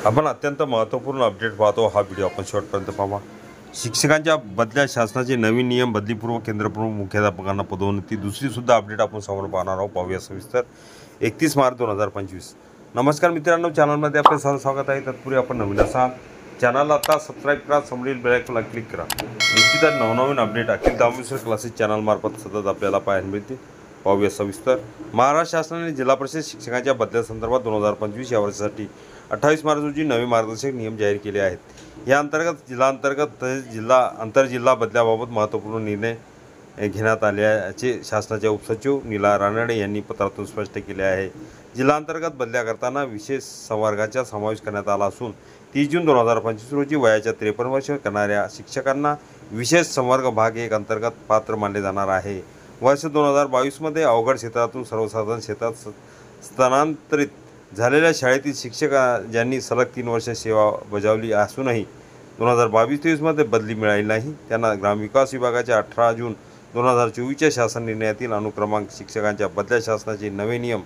आपण अत्यंत महत्त्वपूर्ण अपडेट पाहतो। हा व्हिडिओ आपण शेवटपर्यंत पाहा। शिक्षकांच्या बदल्या शासनाचे नवीन नियम, बदलीपूर्व केंद्रप्रमुख मुख्याध्यापकांना पदोन्नती, दुसरी सुद्धा अपडेट आपण समोर पाहणार आहोत। पाहूया सविस्तर। 31 मार्च 2025। नमस्कार मित्रांनो, चॅनलमध्ये आपले सहर्ष स्वागत आहे। तत्पूर्वी आपण नवीन असाल चॅनलला आता सबस्क्राईब करा, समोरील बेल आयकॉनला क्लिक करा। निश्चितच नवनवीन अपडेट अखिल दामोदर क्लासेस चॅनल मार्फत सतत आपल्याला पाहायला मिळतील। पाहूया सविस्तर। महाराष्ट्र शासनाने जिल्हा परिषद शिक्षकांच्या बदल्यासंदर्भात 2025 या वर्षासाठी 28 मार्च रोजी नवे मार्गदर्शक नियम जाहीर केले आहेत। या अंतर्गत जिल्हांतर्गत तसेच जिल्हा आंतरजिल्हा बदल्याबाबत महत्त्वपूर्ण निर्णय घेण्यात आल्याचे शासनाच्या उपसचिव नीला रानडे यांनी पत्रातून स्पष्ट केले आहे। जिल्हांतर्गत बदल्या करताना विशेष संवर्गाचा समावेश करण्यात आला असून 30 जून 2025 रोजी वयाच्या 53 वर्ष करणाऱ्या शिक्षकांना विशेष संवर्ग भाग 1 अंतर्गत पात्र मानले जाणार आहे। वर्ष 2022 मध्ये अवघड क्षेत्रातून सर्वसाधारण क्षेत्रात स्थानांतरित झालेल्या शाळेतील शिक्षक ज्यांनी सलग 3 वर्ष सेवा बजावली असूनही 2022-23 मध्ये बदली मिळाली नाही, त्यांना ग्रामविकास विभागाच्या 18 जून 2024च्या शासन निर्णयातील अनुक्रमांक शिक्षकांच्या बदल्या शासनाचे नवे नियम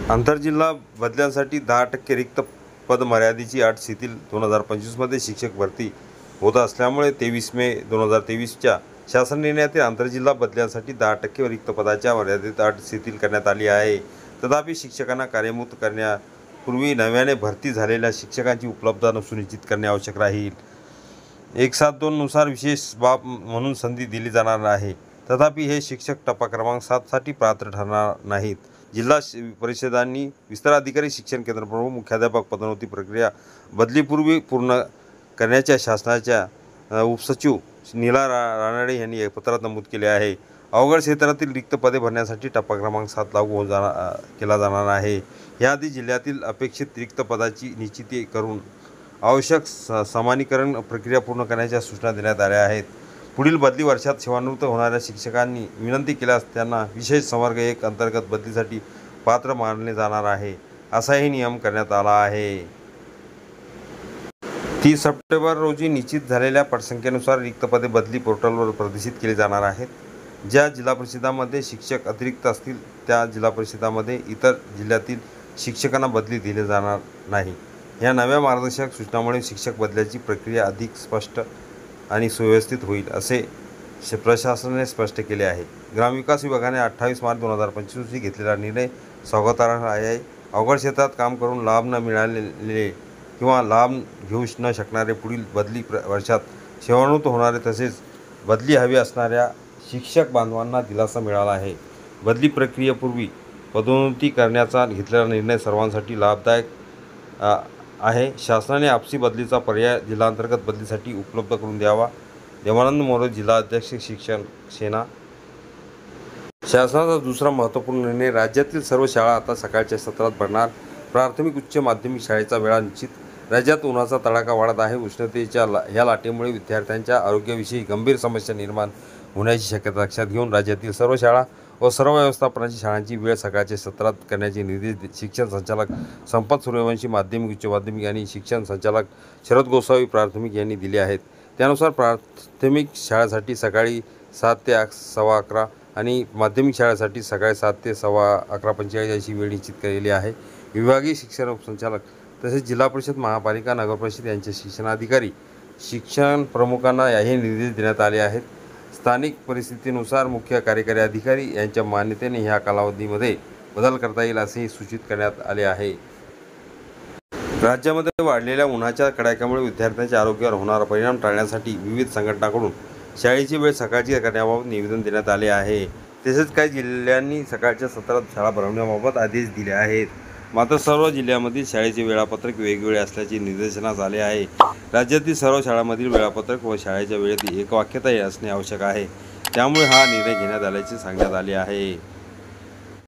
आंतरजिल्हा बदल्यांसाठी 10% रिक्त पद मर्यादेची अट शिथिल 2025 मध्ये शिक्षक भरती होत असल्यामुळे 23 मे 2023च्या शासन निर्णयातील आंतरजिल्हा बदल्यांसाठी 10% रिक्त पदाच्या मर्यादेत अट शिथिल करण्यात आली आहे। तथापि शिक्षकांना कार्यमुक्त करण्यापूर्वी नव्याने भरती झालेल्या शिक्षकांची उपलब्धता सुनिश्चित करणे आवश्यक राहील। 172 नुसार विशेष बाब म्हणून संधी दिली जाणार आहे। तथापि हे शिक्षक टप्पा क्रमांक 7 साठी पात्र ठरणार नाहीत। जिल्हा परिषदांनी विस्तार अधिकारी, शिक्षण केंद्र प्रमुख, मुख्याध्यापक पदोन्नती प्रक्रिया बदलीपूर्वी पूर्ण करण्याच्या शासनाच्या उपसचिव नीला रानडे यांनी पत्रात नमूद केले आहे। अवघड क्षेत्रातील रिक्त पदे भरण्यासाठी टप्पा क्रमांक 7 लागू केला जाणार आहे। याआधी जिल्ह्यातील अपेक्षित रिक्त पदाची निश्चिती करून आवश्यक समानीकरण प्रक्रिया पूर्ण करण्याच्या सूचना देण्यात आल्या आहेत। पुढील बदली वर्षात सेवानिवृत्त होणाऱ्या शिक्षकांनी विनंती केल्यास त्यांना विशेष संवर्ग 1 अंतर्गत बदलीसाठी पात्र मानले जाणार आहे, असाही नियम करण्यात आला आहे। 30 सप्टेंबर रोजी निश्चित झालेल्या पटसंख्येनुसार रिक्त पदे बदली पोर्टलवर प्रदर्शित केली जाणार आहेत। ज्या जिल्हा परिषदांमध्ये शिक्षक अतिरिक्त असतील त्या जिल्हा परिषदांमध्ये इतर जिल्ह्यातील शिक्षकांना बदली दिली जाणार नाही। या नव्या मार्गदर्शक सूचनांमुळे शिक्षक बदल्याची प्रक्रिया अधिक स्पष्ट आणि सुव्यवस्थित होईल, असे प्रशासनाने स्पष्ट केले आहे। ग्रामविकास विभागाने 28 मार्च 2025 रोजी घेतलेला निर्णय स्वागतार्ह आहे। अवघड क्षेत्रात काम करून लाभ न मिळालेले किंवा लाभ घेऊ न शकणारे पुढील बदली वर्षात सेवानिवृत्त होणारे तसेच बदली हवी असणाऱ्या शिक्षक बांधवांना दिलासा मिळाला आहे। बदली प्रक्रियेपूर्वी पदोन्नती करण्याचा घेतलेला निर्णय सर्वांसाठी लाभदायक आहे। शासनाने आपसी बदलीचा पर्याय जिल्हांतर्गत बदलीसाठी उपलब्ध करून द्यावा। देवानंद मोरे, जिल्हा अध्यक्ष, शिक्षण सेना। शासनाचा दुसरा महत्त्वपूर्ण निर्णय, राज्यातील सर्व शाळा आता सकाळच्या सत्रात भरणार। प्राथमिक उच्च माध्यमिक शाळेचा वेळा निश्चित। राज्यात उन्हाचा तडाखा वाढत आहे। उष्णतेच्या या लाटेमुळे विद्यार्थ्यांच्या आरोग्याविषयी गंभीर समस्या निर्माण होण्याची शक्यता लक्षात घेऊन राज्यातील सर्व शाळा व सर्व व्यवस्थापनाची शाळांची वेळ सकाळच्या सत्रात करण्याचे निर्देश शिक्षण संचालक संपत सूर्यवंशी माध्यमिक, उच्च माध्यमिक आणि शिक्षण संचालक शरद गोसावी प्राथमिक यांनी दिले आहेत। त्यानुसार प्राथमिक शाळेसाठी सकाळी 7 ते 11:15 आणि माध्यमिक शाळेसाठी सकाळी 7 ते 11:45 अशी वेळ निश्चित केलेली आहे। विभागीय शिक्षण उपसंचालक तसेच जिल्हा परिषद, महापालिका, नगरपरिषद यांचे शिक्षणाधिकारी, शिक्षण प्रमुखांना हे निर्देश देण्यात आले आहेत। स्थानिक परिस्थितीनुसार मुख्य कार्यकारी अधिकारी यांच्या मान्यतेने ह्या कालावधीमध्ये बदल करता येईल असेही सूचित करण्यात आले आहे। राज्यामध्ये वाढलेल्या उन्हाच्या कडाक्यामुळे विद्यार्थ्यांच्या आरोग्यावर होणारा परिणाम टाळण्यासाठी विविध संघटनांकडून शाळेची वेळ सकाळची करण्याबाबत निवेदन देण्यात आले आहे। तसेच काही जिल्ह्यांनी सकाळच्या सत्रात शाळा भरवण्याबाबत आदेश दिले आहेत। मात्र सर्व जिल्ह्यांमधील शाळेचे वेळापत्रक वेगवेगळे असल्याचे निदर्शनास आले आहे। राज्यातील सर्व शाळांमधील वेळापत्रक व शाळेच्या वेळेत एकवाक्यता असणे आवश्यक आहे। त्यामुळे हा निर्णय घेण्यात आल्याचे सांगण्यात आले आहे।